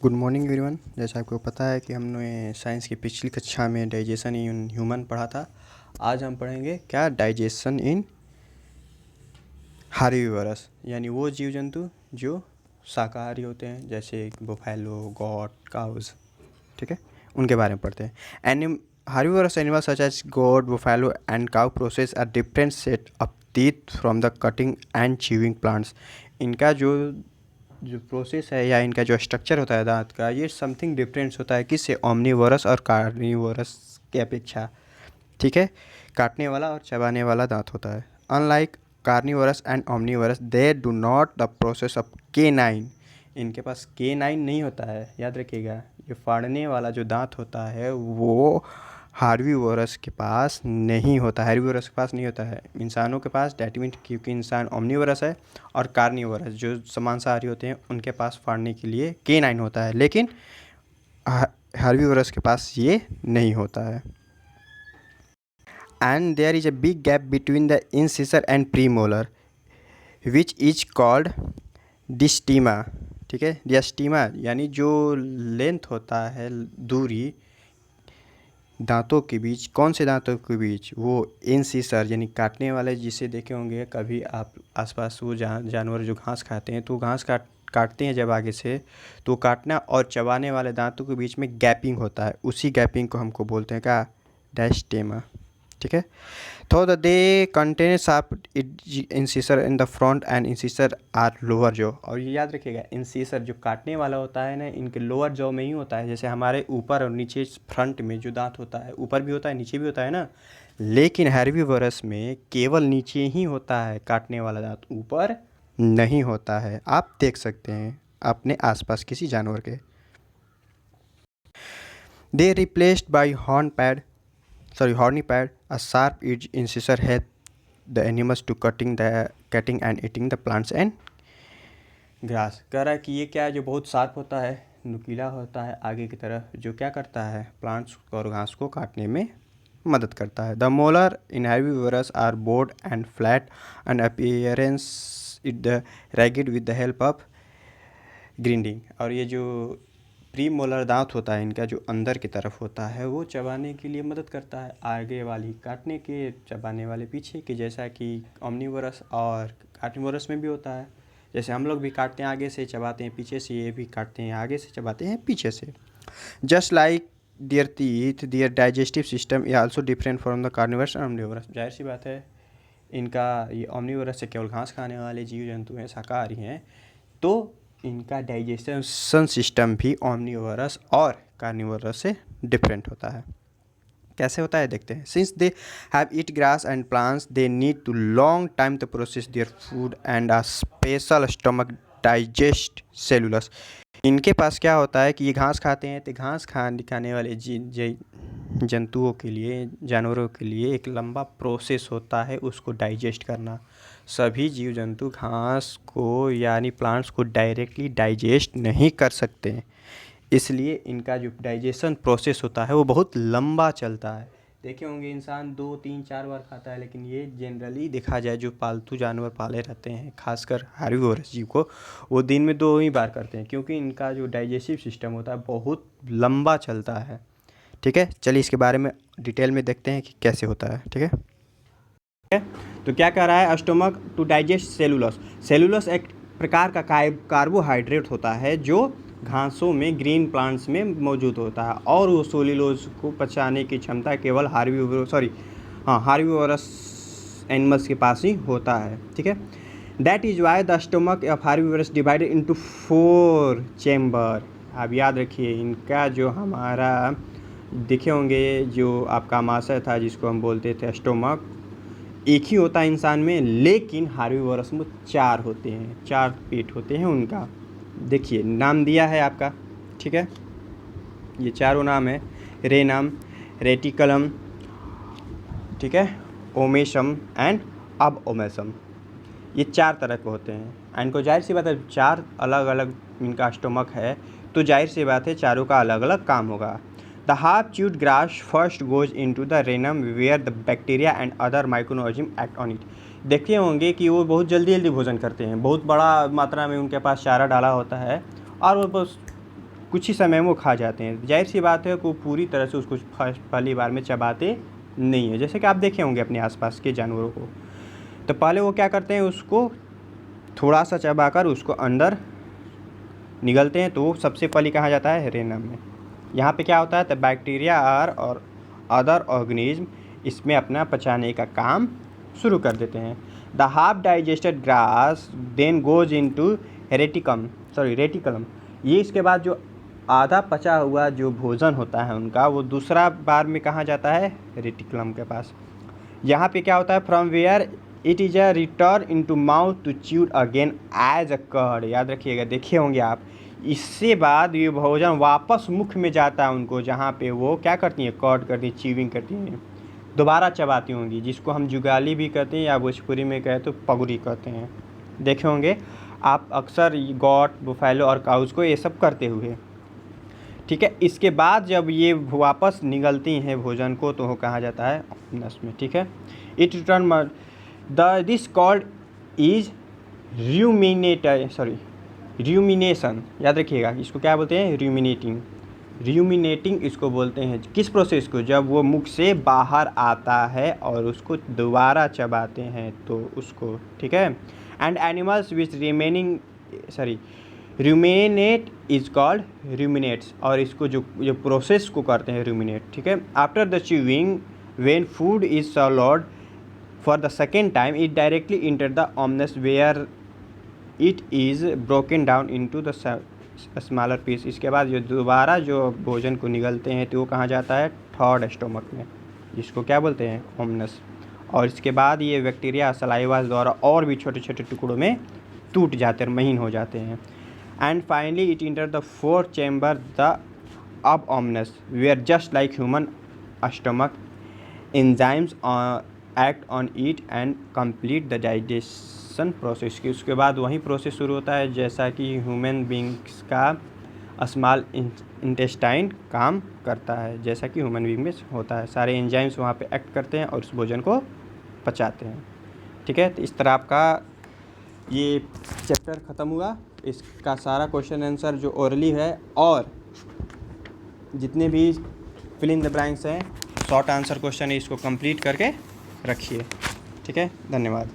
Good morning everyone. जैसा आपको पता है कि हमने साइंस की पिछली कक्षा में डाइजेशन इन ह्यूमन पढ़ा था। आज हम पढ़ेंगे क्या डाइजेशन इन हार्बीवरस, यानी वो जीव जंतु जो शाकाहारी होते हैं, जैसे बुफैलो, गॉट, काउज। ठीक है, उनके बारे में पढ़ते हैं। Herbivorous animals such as goat, buffalo and cow process a different set of teeth from the cutting and chewing plants. इनका जो जो प्रोसेस है या इनका जो स्ट्रक्चर होता है दांत का, ये समथिंग डिफरेंस होता है किससे, ओमनीवोरस और कार्निवोरस के अपेक्षा। ठीक है, काटने वाला और चबाने वाला दांत होता है। Unlike carnivorous and omnivorous they do not the process of K9। इनके पास K9 नहीं होता है, याद रखिएगा। ये फाड़ने वाला जो दांत होता है वो हार्बीवोरस के पास नहीं होता, हेर्बीवोरस के पास नहीं होता है। इंसानों के पास डैट मीन, क्योंकि इंसान ओमनीवोरस है, और कार्निवोरस जो मांसाहारी होते हैं उनके पास फाड़ने के लिए K9 होता है, लेकिन हार्बीवोरस के पास ये नहीं होता है। And there is a big gap between the incisor and premolar which is called diastema. ठीक है, डिस्टीमा यानी जो लेंथ होता है, दूरी दांतों के बीच, कौन से दांतों के बीच, वो इंसिसर यानी काटने वाले, जिसे देखे होंगे कभी आप आसपास, वो जानवर जो घास खाते हैं तो घास काटते हैं जब आगे से, तो काटना और चबाने वाले दांतों के बीच में गैपिंग होता है, उसी गैपिंग को हमको बोलते हैं क्या, डायस्टेमा। ठीक है, तो they contain sharp incisor in the front and incisor are lower jaw. और ये याद रखिएगा, इंसिसर जो काटने वाला होता है ना, इनके लोअर जॉ में ही होता है। जैसे हमारे ऊपर और नीचे फ्रंट में जो दांत होता है, ऊपर भी होता है नीचे भी होता है ना, लेकिन हेर्बीवोरस में केवल नीचे ही होता है काटने वाला दांत, ऊपर नहीं होता है। आप देख सकते हैं अपने आसपास किसी जानवर के। They replaced by horny pad, a sharp edge incisor help the animals to cutting and eating the plants and grass। कह रहा है कि ये क्या है, जो बहुत शार्प होता है, नुकीला होता है आगे की तरफ, जो क्या करता है, प्लांट्स और घास को काटने में मदद करता है। The molar in herbivorous are board and flat and appearance it the ragged with the help of grinding. और ये जो प्री मोलर दांत होता है इनका, जो अंदर की तरफ होता है, वो चबाने के लिए मदद करता है, आगे वाली काटने के, चबाने वाले पीछे के, जैसा कि ओमनीवोरस और कार्निवोरस में भी होता है। जैसे हम लोग भी काटते हैं आगे से, चबाते हैं पीछे से, ये भी काटते हैं आगे से, चबाते हैं पीछे से। Just like their teeth, their digestive system is also different from the carnivorous and omnivorous. जाहिर सी बात है, इनका ये ओमनीवोरस से केवल घास खाने वाले जीव जंतु हैं, शाकाहारी हैं, तो इनका डाइजेशन सिस्टम भी ओमनीवोरस और कार्निवोरस से डिफरेंट होता है। कैसे होता है देखते हैं। Since they have eat grass and plants, they need to long time to process their food and a special stomach digest cellulose. इनके पास क्या होता है कि ये घास खाते हैं, तो घास खाने वाले जंतुओं के लिए, जानवरों के लिए एक लंबा प्रोसेस होता है उसको डाइजेस्ट करना। सभी जीव जंतु घास को यानी प्लांट्स को डायरेक्टली डाइजेस्ट नहीं कर सकते, इसलिए इनका जो डाइजेशन प्रोसेस होता है वो बहुत लंबा चलता है। देखे होंगे इंसान 2, 3, 4 बार खाता है, लेकिन ये जनरली देखा जाए जो पालतू जानवर पाले रहते हैं, खासकर हेर्बीवोरस जीव को, वो दिन में 2 ही बार करते हैं, क्योंकि इनका जो डाइजेस्टिव सिस्टम होता है बहुत लंबा चलता है। ठीक है, चलिए इसके बारे में डिटेल में देखते हैं कि कैसे होता है। ठीक है, तो क्या कह रहा है, stomach to digest cellulose. Cellulose एक प्रकार का कार्बोहाइड्रेट होता है जो घासों में, ग्रीन प्लांट्स में मौजूद होता है, और वो सेलुलोस को पचाने की क्षमता केवल हार्बीवोरस एनिमल्स के पास ही होता है। ठीक है, that is why the stomach of herbivores divided into 4 chamber. आप याद रखिए, इनका जो हमारा देखे होंगे जो आपका आमाशय था जिसको हम बोलते थे स्टोमक, एक ही होता है इंसान में, लेकिन हार्बीवोरस में 4 होते हैं, 4 पेट होते हैं उनका। देखिए नाम दिया है आपका, ठीक है, ये चारों नाम है, रेनम, रेटिकुलम, ठीक है, ओमेशम एंड अब ओमेसम। ये 4 तरह के होते हैं। इनको जाहिर सी बात है, 4 अलग अलग इनका स्टोमक है, तो जाहिर सी बात है चारों का अलग अलग काम होगा। The half-chewed grass first goes into the renum where the bacteria and other microorganisms act on it। देखते होंगे कि वो बहुत जल्दी भोजन करते हैं, बहुत बड़ा मात्रा में उनके पास चारा डाला होता है, और वो बस कुछ ही समय में वो खा जाते हैं। जाहिर सी बात है कि वो पूरी तरह से उसको पहली बार में चबाते नहीं है, जैसे कि आप देखे होंगे अपने आसपास के जानवरों को। तो पहले वो क्या करते हैं, उसको थोड़ा सा चबाकर उसको अंदर निगलते हैं, तो वो सबसे पहले कहा जाता है रेनम में। यहाँ पे क्या होता है, द बैक्टीरिया और अदर ऑर्गेनिज्म इसमें अपना पचाने का काम शुरू कर देते हैं। The half digested grass then goes into reticulum. ये इसके बाद जो आधा पचा हुआ जो भोजन होता है उनका, वो दूसरा बार में कहाँ जाता है, रेटिकुलम के पास। यहाँ पे क्या होता है, from where it is a return into mouth to chewed again as a curd. याद रखिएगा, देखे होंगे आप, इससे बाद ये भोजन वापस मुख में जाता है उनको, जहाँ पे वो क्या करती हैं, कर्ड करती हैं, च्यूइंग करती हैं, दोबारा चबाती होंगी, जिसको हम जुगाली भी कहते हैं या भोजपुरी में कहे तो पगुरी कहते हैं। देखे होंगे आप अक्सर गॉट, बुफैलो और काउज को ये सब करते हुए। ठीक है, इसके बाद जब ये वापस निगलती हैं भोजन को, तो वो कहा जाता है नस में। ठीक है, it return this called is rumination. याद रखिएगा, इसको क्या बोलते हैं, र्यूमिनेटिंग इसको बोलते हैं। किस प्रोसेस को, जब वो मुख से बाहर आता है और उसको दोबारा चबाते हैं तो उसको। ठीक है, and animals which ruminate is called ruminants. और इसको जो प्रोसेस को करते हैं रूमिनेट। ठीक है, after the chewing when food is swallowed for the second time it directly enter the omasum where it is broken down into the smaller piece. इसके बाद जो दोबारा जो भोजन को निगलते हैं तो वो कहाँ जाता है, थर्ड स्टोमक में, जिसको क्या बोलते हैं, ओमनस। और इसके बाद ये बैक्टीरिया सलाइवा द्वारा और भी छोटे छोटे टुकड़ों में टूट जाते हैं, महीन हो जाते हैं। And finally it enter the fourth chamber the abomasum where just like human stomach enzymes act on it and complete the digestion process. की उसके बाद वही प्रोसेस शुरू होता है जैसा कि ह्यूमन बींग्स का स्मॉल इंटेस्टाइन काम करता है, जैसा कि ह्यूमन बींग में होता है। सारे एंजाइम्स वहाँ पे एक्ट करते हैं और उस भोजन को पचाते हैं। ठीक है, तो इस तरह आपका ये चैप्टर ख़त्म हुआ। इसका सारा क्वेश्चन आंसर जो ओरली है और जितने भी फिल इन द ब्लैंक्स हैं, शॉर्ट आंसर क्वेश्चन है, इसको कंप्लीट करके रखिए। ठीक है, धन्यवाद।